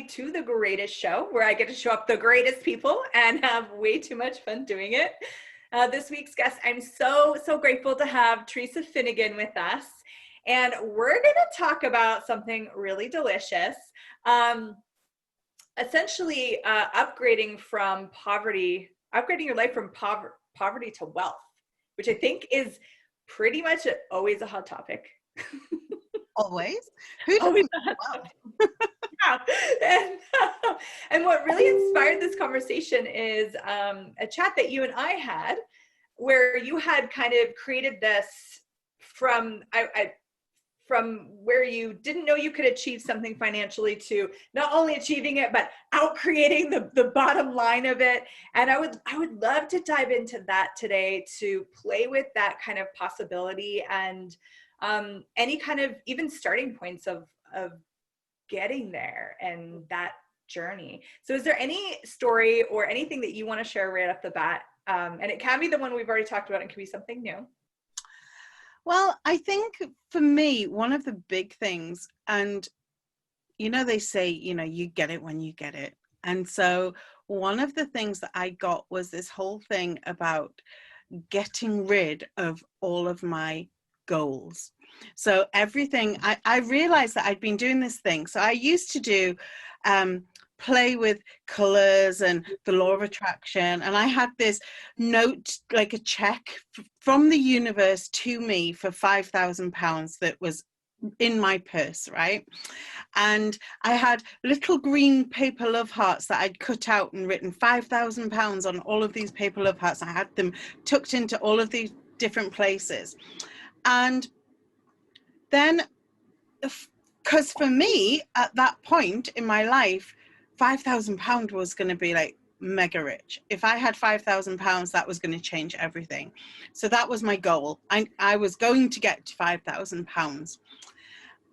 everybody to the greatest show, where I get to show up the greatest people and have way too much fun doing it. This week's guest, I'm so grateful to have Theresa Finnigan with us. And we're going to talk about something really delicious. Essentially, upgrading your life from poverty to wealth, which I think is pretty much always a hot topic. Always? Who always a hot topic. Yeah. And what really inspired this conversation is a chat that you and I had, where you had kind of created this from where you didn't know you could achieve something financially to not only achieving it, but out creating the bottom line of it. And I would love to dive into that today, to play with that kind of possibility and any kind of even starting points of getting there and that journey. So is there any story or anything that you want to share right off the bat? And it can be the one we've already talked about, and it can be something new. Well, I think for me, one of the big things, and they say, you get it when you get it. And so one of the things that I got was this whole thing about getting rid of all of my goals. So everything, I realized that I'd been doing this thing. So I used to do play with colors and the law of attraction, and I had this note, like a check from the universe to me for £5,000 that was in my purse, right? And I had little green paper love hearts that I'd cut out and written £5,000 on all of these paper love hearts. I had them tucked into all of these different places. And then, because for me at that point in my life, £5,000 was going to be like mega rich. If I had £5,000, that was going to change everything. So that was my goal. I was going to get to £5,000.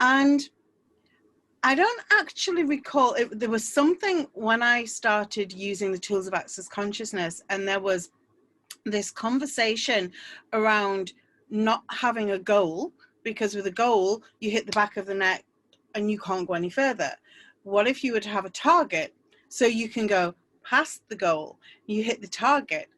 And I don't actually recall, there was something when I started using the tools of access consciousness, and there was this conversation around not having a goal, because with a goal, you hit the back of the net and you can't go any further. What if you were to have a target so you can go past the goal, you hit the target,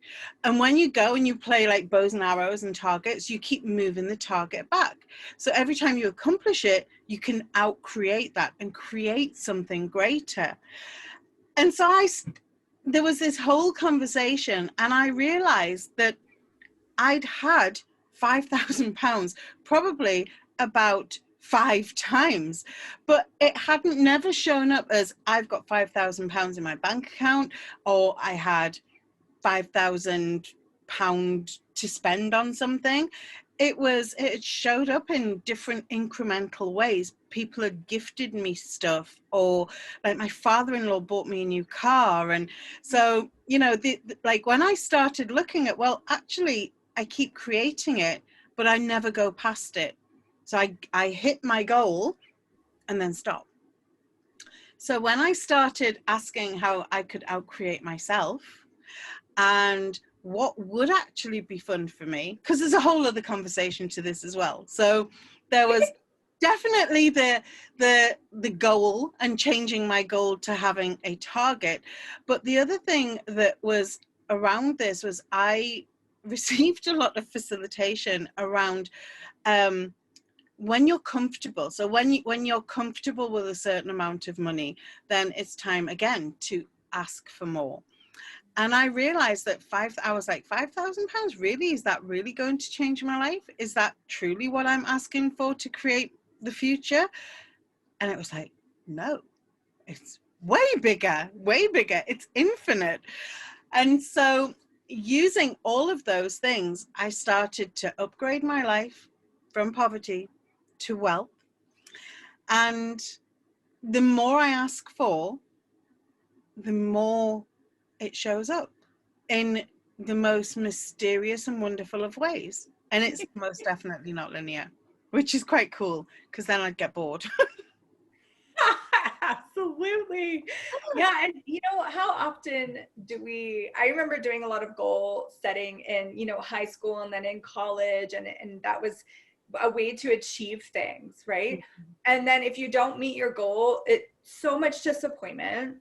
and when you go and you play like bows and arrows and targets, you keep moving the target back. So every time you accomplish it, you can out-create that and create something greater. And so there was this whole conversation, and I realized that I'd had £5,000 probably about 5 times, but it hadn't never shown up as I've got £5,000 in my bank account, or I had £5,000 to spend on something. It showed up in different incremental ways. People had gifted me stuff, or like my father-in-law bought me a new car. And so, like when I started looking at, well, actually I keep creating it, but I never go past it. So I hit my goal and then stop. So when I started asking how I could outcreate myself and what would actually be fun for me, because there's a whole other conversation to this as well. So there was definitely the goal and changing my goal to having a target. But the other thing that was around this was I received a lot of facilitation around when you're comfortable. So when you're comfortable with a certain amount of money, then it's time again to ask for more. And I realized that I was like, £5,000, really? Is that really going to change my life? Is that truly what I'm asking for to create the future? And it was like, no, it's way bigger, it's infinite. And so using all of those things, I started to upgrade my life from poverty to wealth. And the more I ask for, the more it shows up in the most mysterious and wonderful of ways. And it's most definitely not linear, which is quite cool, because then I'd get bored. Absolutely. Yeah. And how often I remember doing a lot of goal setting in, high school and then in college. And that was, a way to achieve things, right? And then if you don't meet your goal, it's so much disappointment.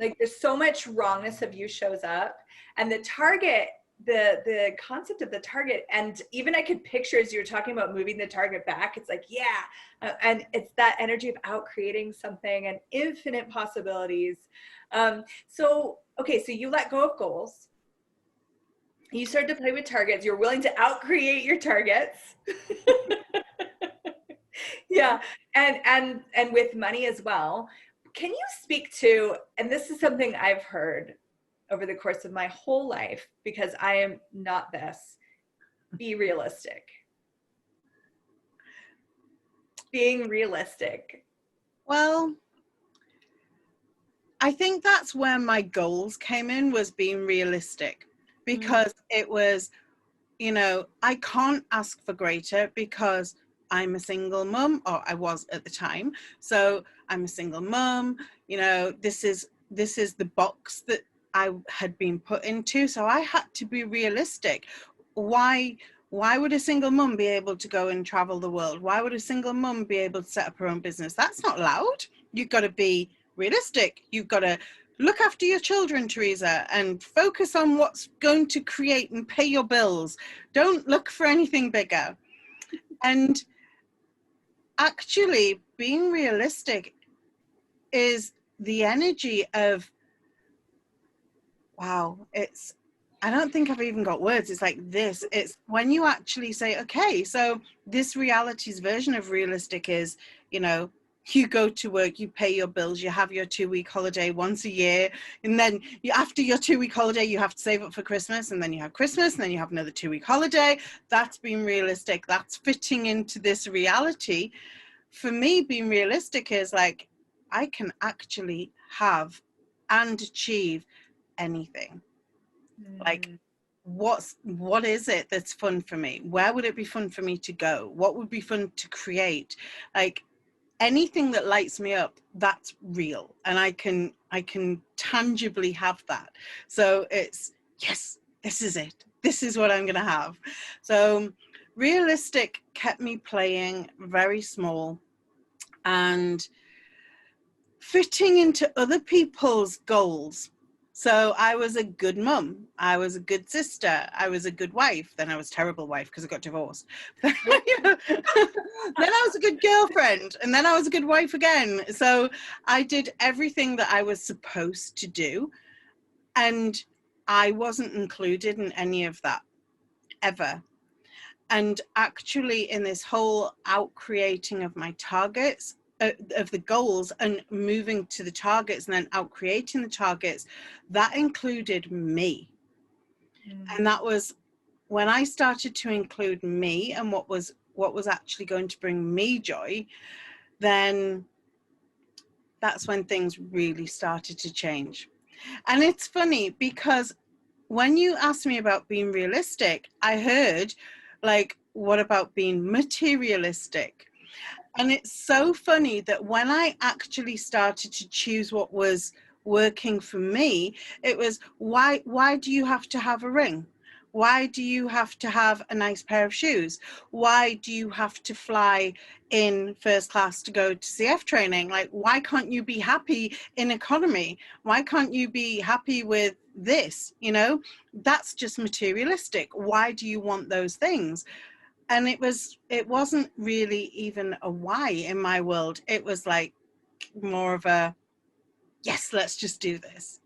Like there's so much wrongness of you shows up, and the target, the concept of the target, and even I could picture as you were talking about moving the target back, it's like, and it's that energy of out creating something and infinite possibilities. So you let go of goals. You started to play with targets. You're willing to out create your targets. Yeah. And with money as well. Can you speak to, and this is something I've heard over the course of my whole life, because I am not this, be realistic. Being realistic. Well, I think that's where my goals came in, was being realistic, because it was, you know, I can't ask for greater because I'm a single mum, or I was at the time. So I'm a single mum, you know, this is the box that I had been put into. So I had to be realistic. Why would a single mum be able to go and travel the world? Why would a single mum be able to set up her own business? That's not allowed. You've got to be realistic. You've got to look after your children, Theresa, and focus on what's going to create and pay your bills. Don't look for anything bigger. And actually, being realistic is the energy of, wow, I don't think I've even got words. It's like this. It's when you actually say, okay, so this reality's version of realistic is, you know, you go to work, you pay your bills, you have your 2-week holiday once a year, and then after your 2-week holiday, you have to save up for Christmas, and then you have Christmas, and then you have another 2-week holiday. That's being realistic. That's fitting into this reality. For me, being realistic is like, I can actually have and achieve anything. Like, what is it that's fun for me? Where would it be fun for me to go? What would be fun to create? Like, anything that lights me up, that's real, and I can tangibly have that. So it's, yes, this is it. This is what I'm gonna have. So realistic kept me playing very small and fitting into other people's goals. So I was a good mum, I was a good sister, I was a good wife. Then I was a terrible wife because I got divorced. Then I was a good girlfriend, and then I was a good wife again. So I did everything that I was supposed to do, and I wasn't included in any of that ever. And actually, in this whole out creating of my targets, of the goals, and moving to the targets and then out creating the targets, that included me. And that was when I started to include me and what was actually going to bring me joy. Then that's when things really started to change. And it's funny because when you asked me about being realistic, I heard, like, what about being materialistic? And it's so funny that when I actually started to choose what was working for me, it was, why do you have to have a ring? Why do you have to have a nice pair of shoes? Why do you have to fly in first class to go to CF training? Like, why can't you be happy in economy? Why can't you be happy with this? You know, that's just materialistic. Why do you want those things? And it wasn't really even a why in my world. It was like more of a, yes, let's just do this.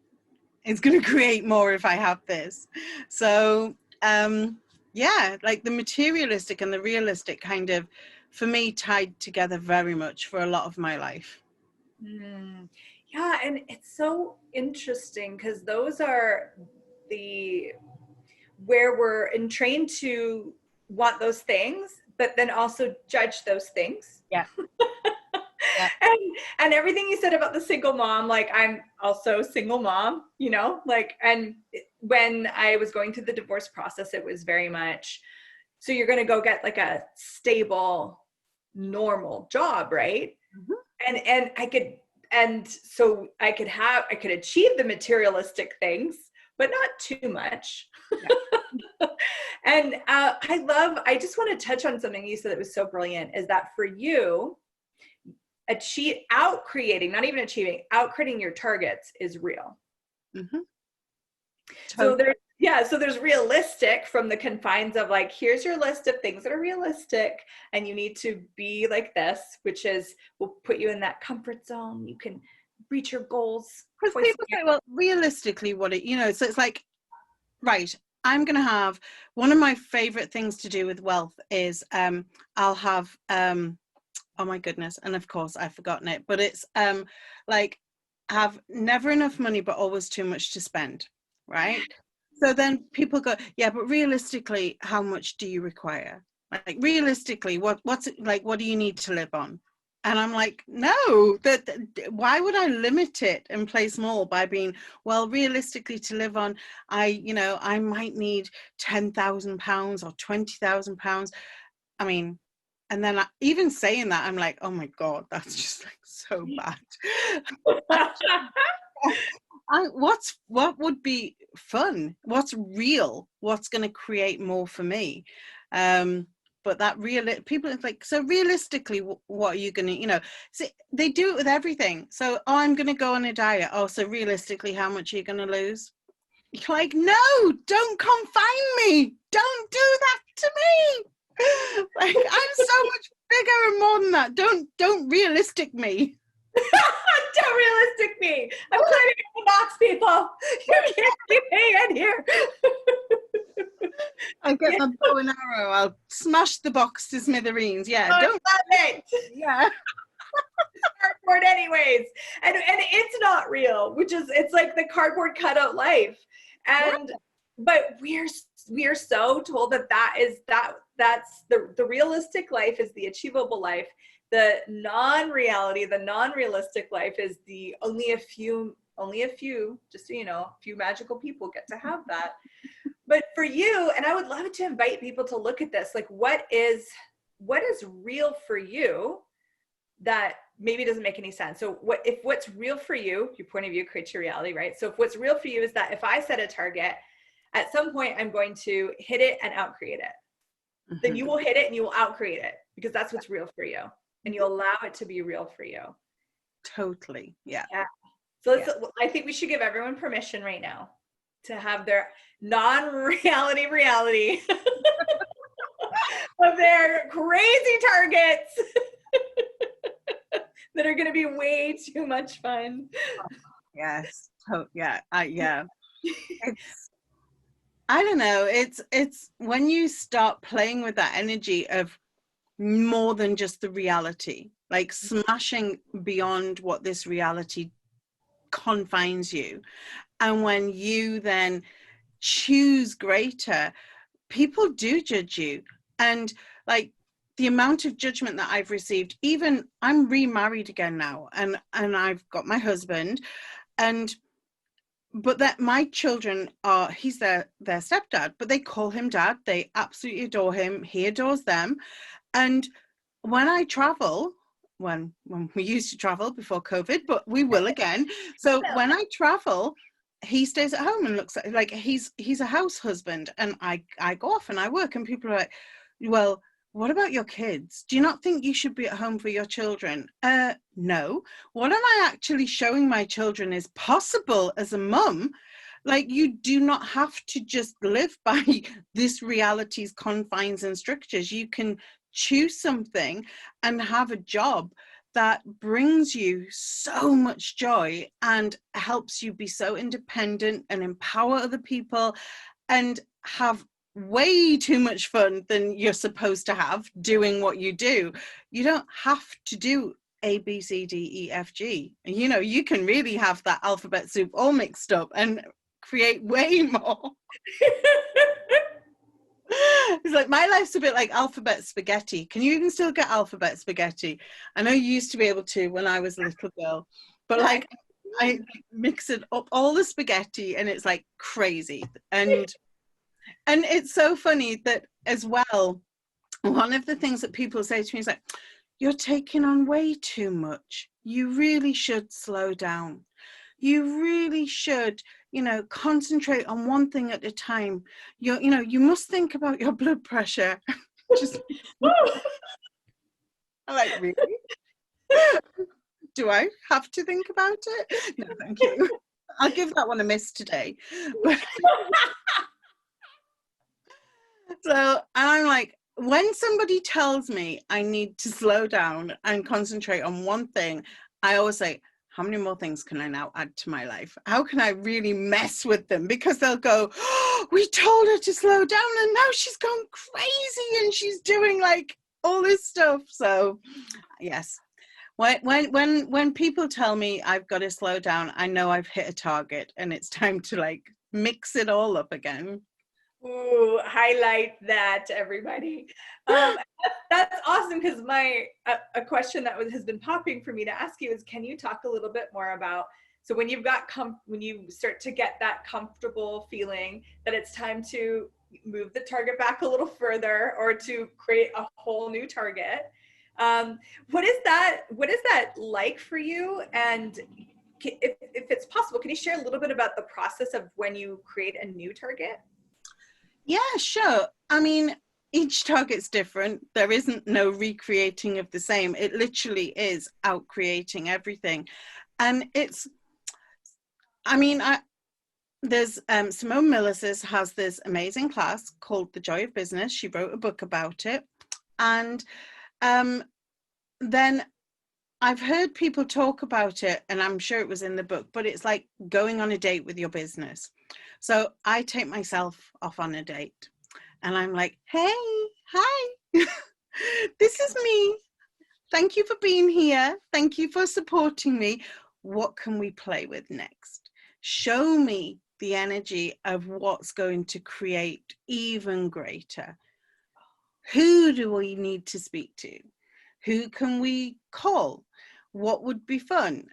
It's going to create more if I have this. So yeah, like the materialistic and the realistic kind of, for me, tied together very much for a lot of my life. Yeah, and it's so interesting because those are where we're entrained to want those things, but then also judge those things. Yeah. Yeah. And everything you said about the single mom, like, I'm also single mom, you know, like, and when I was going through the divorce process, it was very much, so you're going to go get like a stable, normal job, right? And so I could achieve the materialistic things, but not too much. Yeah. And I just want to touch on something you said that was so brilliant, is that for you, out creating your targets is real. Mm-hmm. So there's realistic from the confines of like, here's your list of things that are realistic, and you need to be like this, which is, will put you in that comfort zone. You can reach your goals. Because people say, well, realistically, so it's like, right, I'm going to have, one of my favorite things to do with wealth is I'll have, oh my goodness, and of course I've forgotten it, but it's like, have never enough money, but always too much to spend, right? So then people go, yeah, but realistically, how much do you require? Like realistically, what's it like? What do you need to live on? And I'm like, no, why would I limit it and play small by being, well, realistically to live on, I might need £10,000 or £20,000. I mean, and then even saying that, I'm like, oh my God, that's just like so bad. What would be fun? What's real? What's going to create more for me? But that people are like, so realistically, what are you going to, see, they do it with everything. So, I'm going to go on a diet. Oh, so realistically, how much are you going to lose? You're like, no, don't confine me. Don't do that to me. Like, I'm so much bigger and more than that. Don't realistic me. Don't realistic me. I'm climbing up the box, people. You can't keep me in here. I'll get my bow and arrow. I'll smash the box to smithereens. Yeah, don't love it. Yeah. Cardboard anyways. And it's not real, it's like the cardboard cutout life. And but we're so told that's the realistic life is the achievable life. The non-reality, the non-realistic life is the only a few, just so you know, a few magical people get to have that. But for you, and I would love to invite people to look at this, like what is real for you that maybe doesn't make any sense. So what's real for you, your point of view creates your reality, right? So if what's real for you is that if I set a target, at some point I'm going to hit it and outcreate it. Mm-hmm. Then you will hit it and you will outcreate it, because that's what's real for you. And you allow it to be real for you. Totally. Yeah. So I think we should give everyone permission right now to have their non-reality reality of their crazy targets that are going to be way too much fun. Yes. Yeah. I don't know. It's when you start playing with that energy of more than just the reality, like smashing beyond what this reality confines you. And when you then choose greater, people do judge you. And like the amount of judgment that I've received, even I'm remarried again now, and I've got my husband, but that my children he's their stepdad, but they call him dad. They absolutely adore him. He adores them. And when I travel, when we used to travel before COVID, but we will again. So when I travel, he stays at home and looks at, like, he's a house husband, and I go off and I work, and people are like, well, what about your kids? Do you not think you should be at home for your children? No. What am I actually showing my children is possible as a mum? Like, you do not have to just live by this reality's confines and strictures. You can choose something and have a job that brings you so much joy and helps you be so independent and empower other people and have way too much fun than you're supposed to have doing what you do. You don't have to do A, B, C, D, E, F, G. You can really have that alphabet soup all mixed up and create way more. It's like, my life's a bit like alphabet spaghetti. Can you even still get alphabet spaghetti? I know you used to be able to when I was a little girl, but like I mix it up, all the spaghetti, and it's like crazy. And it's so funny that as well, one of the things that people say to me is like, you're taking on way too much. You really should slow down. You really should you know, concentrate on one thing at a time. You must think about your blood pressure. Just I'm like, really? Do I have to think about it? No, thank you. I'll give that one a miss today. But so, and I'm like, when somebody tells me I need to slow down and concentrate on one thing, I always say, how many more things can I now add to my life? How can I really mess with them? Because they'll go, oh, we told her to slow down and now she's gone crazy and she's doing like all this stuff. So yes. When people tell me I've got to slow down, I know I've hit a target and it's time to like mix it all up again. Ooh, highlight that, everybody. That's awesome, because a question that has been popping for me to ask you is, can you talk a little bit more about, so when when you start to get that comfortable feeling that it's time to move the target back a little further or to create a whole new target, what is that like for you? And if it's possible, can you share a little bit about the process of when you create a new target? Yeah, sure. I mean, each target's different. There isn't no recreating of the same. It literally is out creating everything. And it's, I mean, there's Simone Millicis has this amazing class called The Joy of Business. She wrote a book about it. And then I've heard people talk about it, and I'm sure it was in the book, but it's like going on a date with your business. So I take myself off on a date and I'm like, hey, hi, this is me. Thank you for being here. Thank you for supporting me. What can we play with next? Show me the energy of what's going to create even greater. Who do we need to speak to? Who can we call? What would be fun?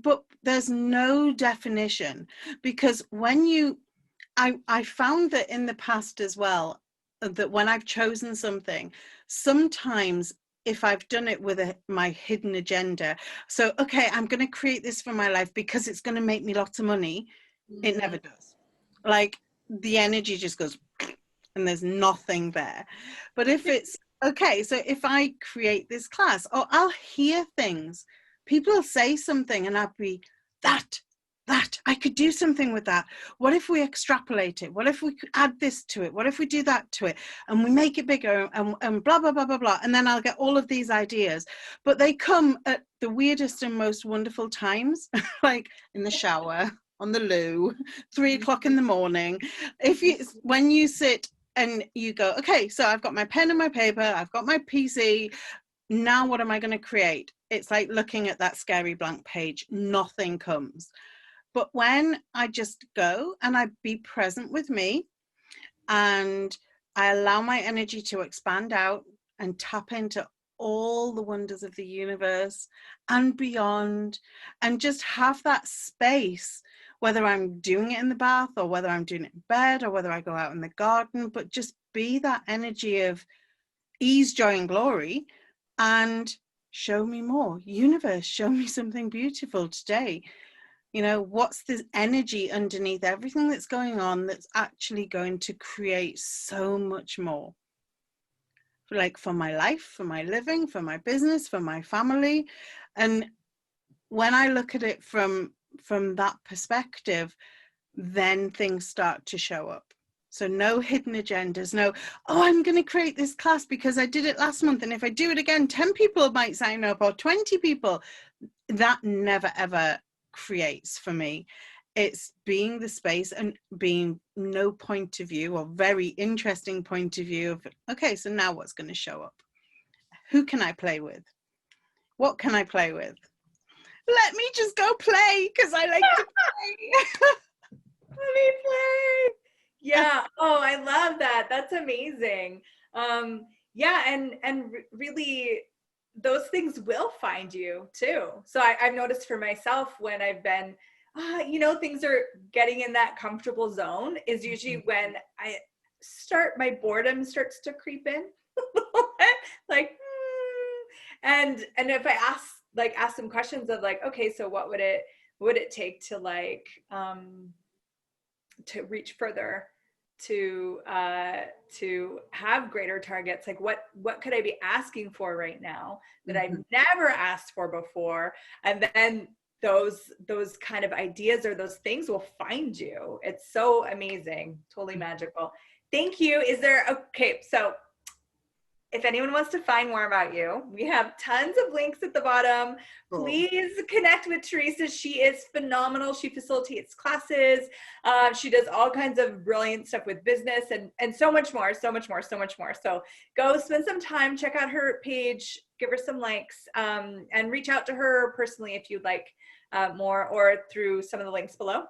But there's no definition, because I found that in the past as well, that when I've chosen something, sometimes if I've done it with my hidden agenda, so, okay, I'm going to create this for my life because it's going to make me lots of money, it never does. Like the energy just goes and there's nothing there. But if it's, okay, so if I create this class, or I'll hear things, people will say something and I'll be, that I could do something with that. What if we extrapolate it? What if we add this to it? What if we do that to it? And we make it bigger and blah, blah, blah, blah, blah. And then I'll get all of these ideas. But they come at the weirdest and most wonderful times, like in the shower, on the loo, 3 o'clock in the morning. When you sit and you go, okay, so I've got my pen and my paper, I've got my PC, now what am I going to create? It's like looking at that scary blank page, nothing comes. But when I just go and I be present with me and I allow my energy to expand out and tap into all the wonders of the universe and beyond, and just have that space, whether I'm doing it in the bath or whether I'm doing it in bed or whether I go out in the garden, but just be that energy of ease, joy, and glory, and show me more. Universe, show me something beautiful today. You know, what's this energy underneath everything that's going on that's actually going to create so much more? Like for my life, for my living, for my business, for my family. And when I look at it from that perspective, then things start to show up. So no hidden agendas, no, oh, I'm going to create this class because I did it last month, and if I do it again, 10 people might sign up or 20 people. That never, ever creates for me. It's being the space and being no point of view or very interesting point of view of, okay, so now what's going to show up? Who can I play with? What can I play with? Let me just go play because I like to play. Let me play. Yeah. Oh, I love that. That's amazing. Yeah, and really, those things will find you too. So I've noticed for myself when I've been, things are getting in that comfortable zone is usually when my boredom starts to creep in, like, and if I ask some questions of like, okay, so what would it take to like, reach further, to have greater targets. Like what could I be asking for right now that I've never asked for before? And then those kind of ideas or those things will find you. It's so amazing, totally magical. Thank you. Is there, okay, so if anyone wants to find more about you, we have tons of links at the bottom. Please connect with Theresa. She is phenomenal. She facilitates classes. She does all kinds of brilliant stuff with business and so much more, so much more, so much more. So go spend some time, check out her page, give her some likes, and reach out to her personally if you'd like more, or through some of the links below.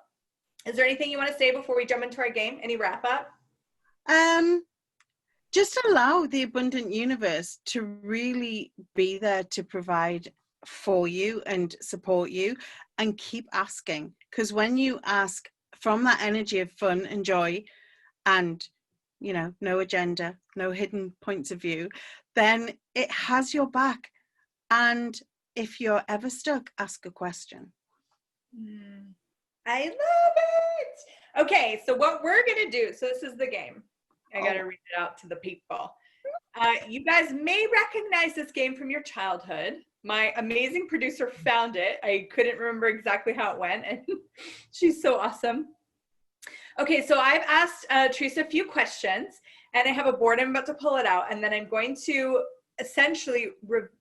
Is there anything you want to say before we jump into our game? Any wrap up? Just allow the abundant universe to really be there to provide for you and support you, and keep asking. Because when you ask from that energy of fun and joy and, you know, no agenda, no hidden points of view, then it has your back. And if you're ever stuck, ask a question. I love it. Okay, so what we're going to do, so this is the game. I got to read it out to the people. You guys may recognize this game from your childhood. My amazing producer found it. I couldn't remember exactly how it went, and she's so awesome. Okay, so I've asked Theresa a few questions, and I have a board. I'm about to pull it out, and then I'm going to essentially,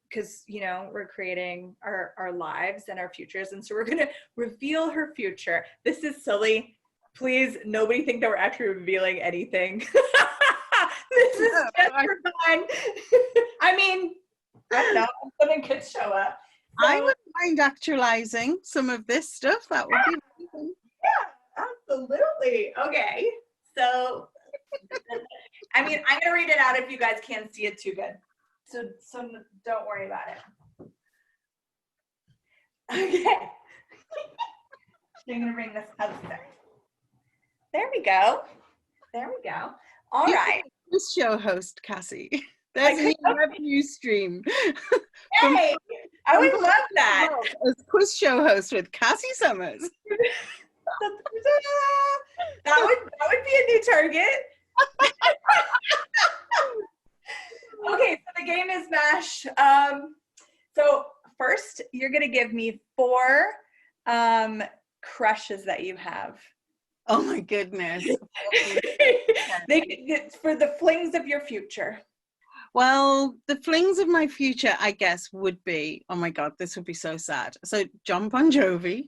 because, you know, we're creating our lives and our futures, and so we're going to reveal her future. This is silly. Please, nobody think that we're actually revealing anything. This is just for fun. I mean, I don't know. Something could show up. So, I wouldn't mind actualizing some of this stuff. That would be amazing. Yeah, absolutely. Okay. So, I mean, I'm going to read it out if you guys can't see it too good. So don't worry about it. Okay. I'm going to bring this up there. There we go. There we go. All right. This show host, Cassy. There's a new revenue stream. Hey, I would love that. As quiz show host with Cassy Summers. That would be a new target. Okay, so the game is MASH. So first, you're going to give me 4 crushes that you have. Oh my goodness. For the flings of your future. Well, the flings of my future, I guess, would be, oh my God, this would be so sad. So John Bon Jovi.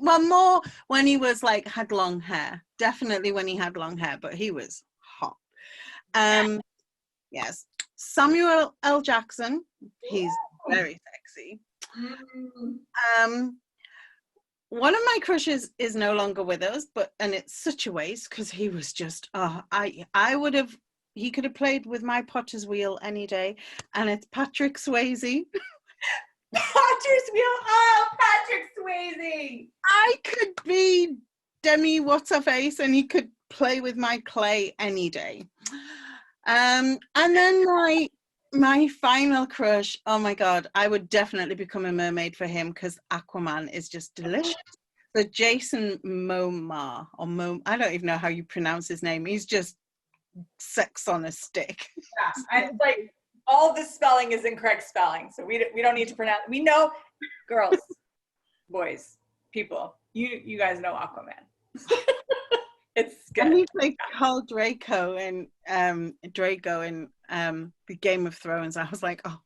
More when he was like, had long hair. Definitely when he had long hair, but he was hot. Yes. Samuel L. Jackson. He's very sexy. One of my crushes is no longer with us, and it's such a waste because he was just, he could have played with my Potter's wheel any day, and it's Patrick Swayze. Potter's wheel, oh, Patrick Swayze. I could be Demi What's-Her-Face, and he could play with my clay any day. And then my final crush, oh my God, I would definitely become a mermaid for him because Aquaman is just delicious. So Jason Momoa, I don't even know how you pronounce his name. He's just sex on a stick. Yeah, like all the spelling is incorrect spelling, so we don't need to pronounce. We know, girls, boys, people, you guys know Aquaman. It's good. And he played Khal Draco in the Game of Thrones. I was like, oh,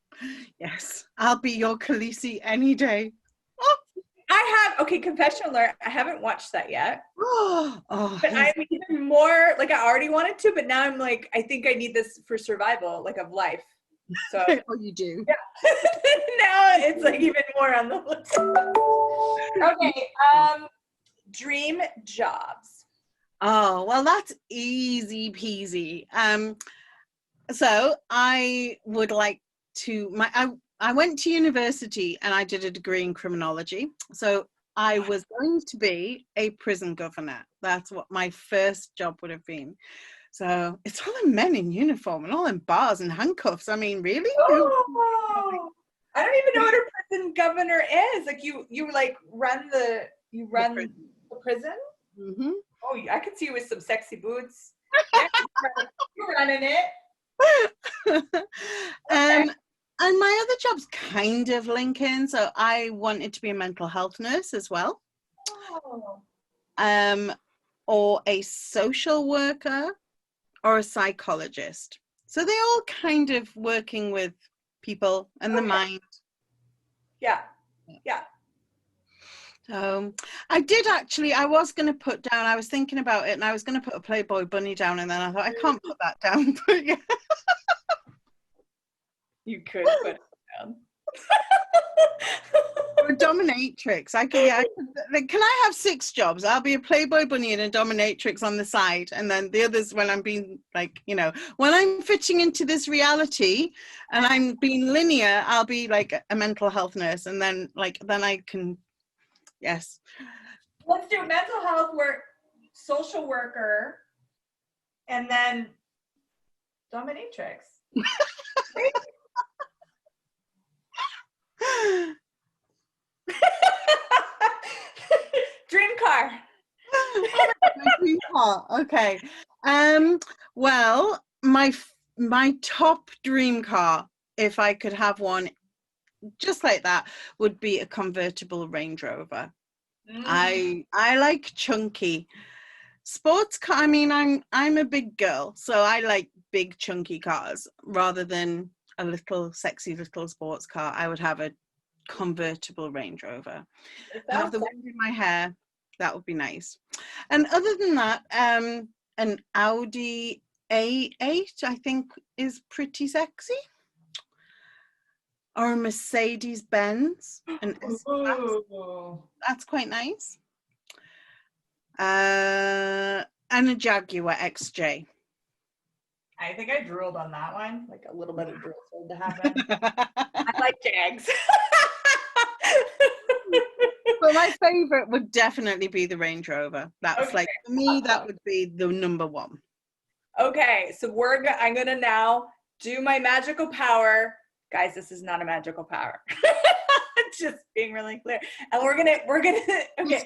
yes, I'll be your Khaleesi any day. Oh. Confession alert, I haven't watched that yet. But I'm even more, like, I already wanted to, but now I'm like, I think I need this for survival, like, of life. So oh, you do? Yeah. Now it's like even more on the list. Okay, dream jobs. Oh, well, that's easy peasy. So I would like to, I went to university and I did a degree in criminology. So I was going to be a prison governor. That's what my first job would have been. So it's all the men in uniform and all in bars and handcuffs. I mean, really? Oh, I don't even know what a prison governor is. Like you like run the You run the prison? Mm-hmm. Oh, I could see you with some sexy boots. Yeah, you're running it. And my other jobs kind of link in. So I wanted to be a mental health nurse as well. Oh. Or a social worker or a psychologist. So they all kind of working with people and the mind. Yeah. Yeah. So I was going to put down, I was thinking about it and I was going to put a Playboy bunny down and then I thought I can't put that down. But yeah. You could put it down. Or a dominatrix. Can I have 6 jobs? I'll be a Playboy bunny and a dominatrix on the side. And then the others, when I'm being like, when I'm fitting into this reality and I'm being linear, I'll be like a mental health nurse. And then I can, yes. Let's do mental health work, social worker, and then dominatrix. Dream car. Dream car. Okay. Well, my top dream car, if I could have one just like that, would be a convertible Range Rover. I like chunky sports car. I mean, I'm a big girl, so I like big chunky cars rather than a little sexy little sports car. I would have a convertible Range Rover. Have the wind in my hair. That would be nice. And other than that, an Audi A8 I think is pretty sexy. Or a Mercedes Benz, an S-Class. That's quite nice. And a Jaguar XJ. I think I drooled on that one. Like a little bit of drool started to happen. I like Jags. But my favorite would definitely be the Range Rover. That's for me, that would be the number one. Okay, so I'm gonna now do my magical power. Guys, this is not a magical power. Just being really clear. And we're gonna okay.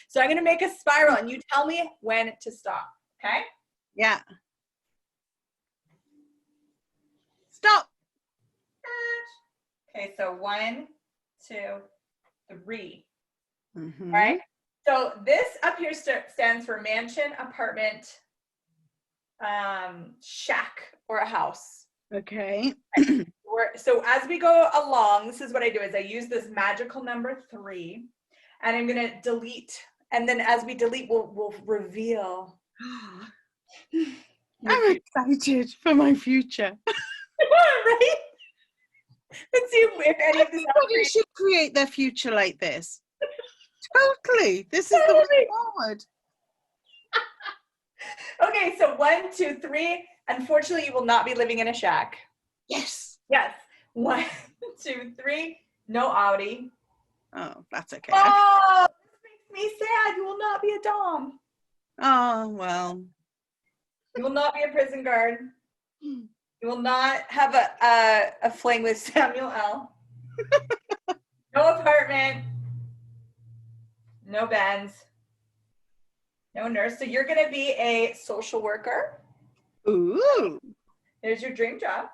So I'm gonna make a spiral and you tell me when to stop. Okay? Yeah. Stop. Okay, so 1, 2, 3. Mm-hmm. All right. So this up here stands for mansion, apartment, shack, or a house. Okay. So as we go along, this is what I do is I use this magical number 3 and I'm going to delete. And then as we delete, we'll reveal. I'm excited for my future. Right? Let's see if any of this. Everybody should create their future like this. Totally. This is the way forward. Okay, so 1, 2, 3. Unfortunately, you will not be living in a shack. Yes. Yes. 1, 2, 3. No Audi. Oh, that's okay. Oh, this makes me sad. You will not be a dom. Oh, well. You will not be a prison guard. You will not have a fling with Samuel L. No apartment. No Benz. No nurse. So you're going to be a social worker. Ooh. There's your dream job.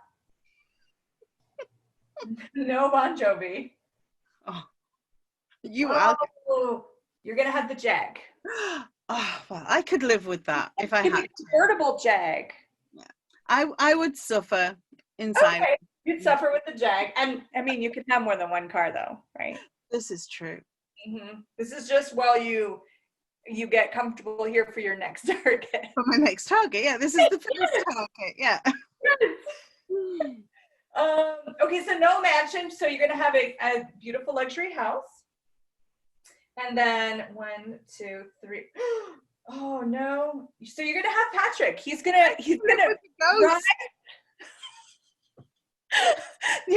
No Bon Jovi. Oh. You are. You're going to have the Jag. Oh, well, I could live with that if I had to. Convertible Jag. Yeah. I would suffer inside. Okay. You'd suffer with the Jag. And I mean, you could have more than one car though, right? This is true. Mm-hmm. This is just while you get comfortable here for your next target. For my next target, yeah. This is the first target, yeah. Okay, so no mansion. So you're gonna have a beautiful luxury house. And then 1, 2, 3. Oh no! So you're gonna have Patrick. He's gonna ride. You're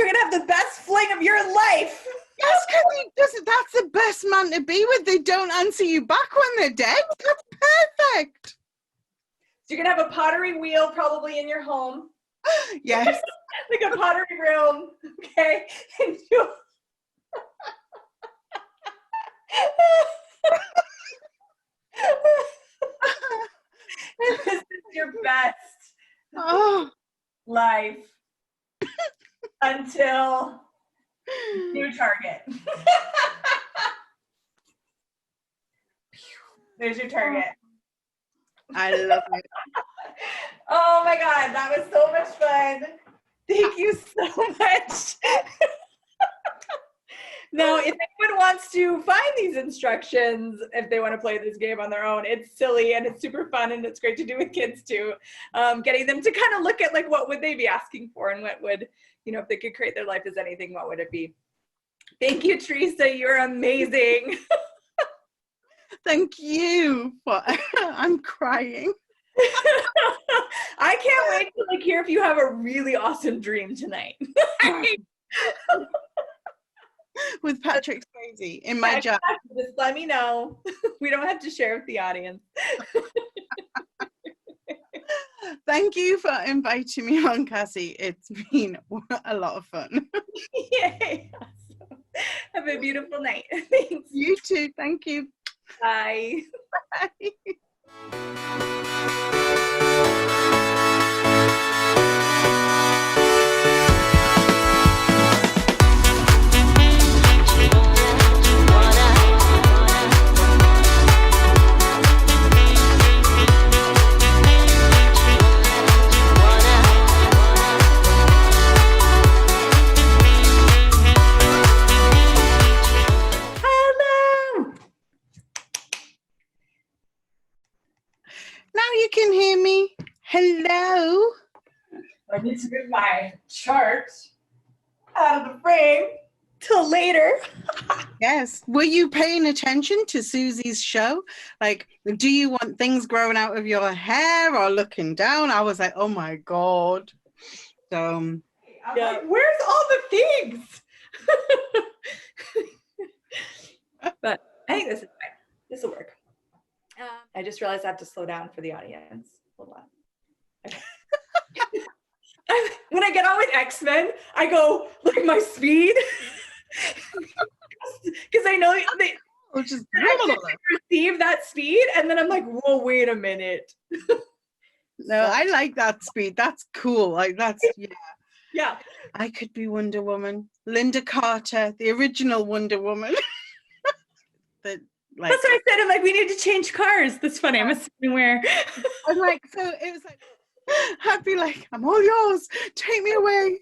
gonna have the best fling of your life. Yes, because that's the best man to be with. They don't answer you back when they're dead. That's perfect. So you're gonna have a pottery wheel probably in your home. Yes. Like a pottery room. Okay. And your best Oh. life until new target. There's your target. I love it. Oh my God, that was so much fun. Thank you so much. Now, if anyone wants to find these instructions, if they want to play this game on their own, it's silly and it's super fun and it's great to do with kids too. Getting them to kind of look at like, what would they be asking for and what would, you know, if they could create their life as anything, what would it be? Thank you, Theresa. You're amazing. Thank you. I'm crying. I can't wait to like hear if you have a really awesome dream tonight. With Patrick Swayze in my job. Just let me know. We don't have to share with the audience. Thank you for inviting me on, Cassy. It's been a lot of fun. Yay. Awesome. Have a beautiful night. Thanks. You too. Thank you. Bye. Bye. Now you can hear me. Hello. I need to move my chart out of the frame till later. Yes. Were you paying attention to Susie's show? Like, do you want things growing out of your hair or looking down? I was like, oh my God. So, I'm like, where's all the things? But I think this is fine. This will work. I just realized I have to slow down for the audience. Hold on. When I get on with X-Men, I go like my speed because I know they just receive that speed, and then I'm like, whoa, wait a minute. No, I like that speed. That's cool. Like that's yeah. I could be Wonder Woman, Linda Carter, the original Wonder Woman. Like, that's what I said. I'm like, we need to change cars. That's funny. I'm assuming where. I'm like, so it was like, I'd be like, I'm all yours. Take me away.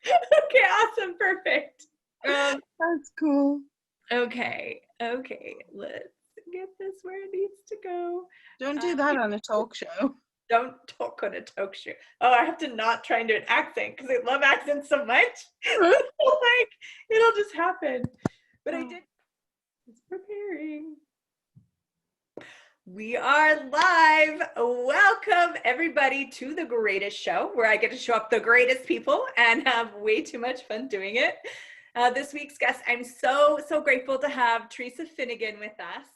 Okay, awesome, perfect. That's cool. Okay. Let's get this where it needs to go. Don't do that on a talk show. Don't talk on a talk show. Oh, I have to not try and do an accent because I love accents so much. Like, it'll just happen. But I did. It's preparing. We are live. Welcome everybody to The Greatest Show, where I get to show up the greatest people and have way too much fun doing it. This week's guest, I'm so grateful to have Theresa Finnigan with us.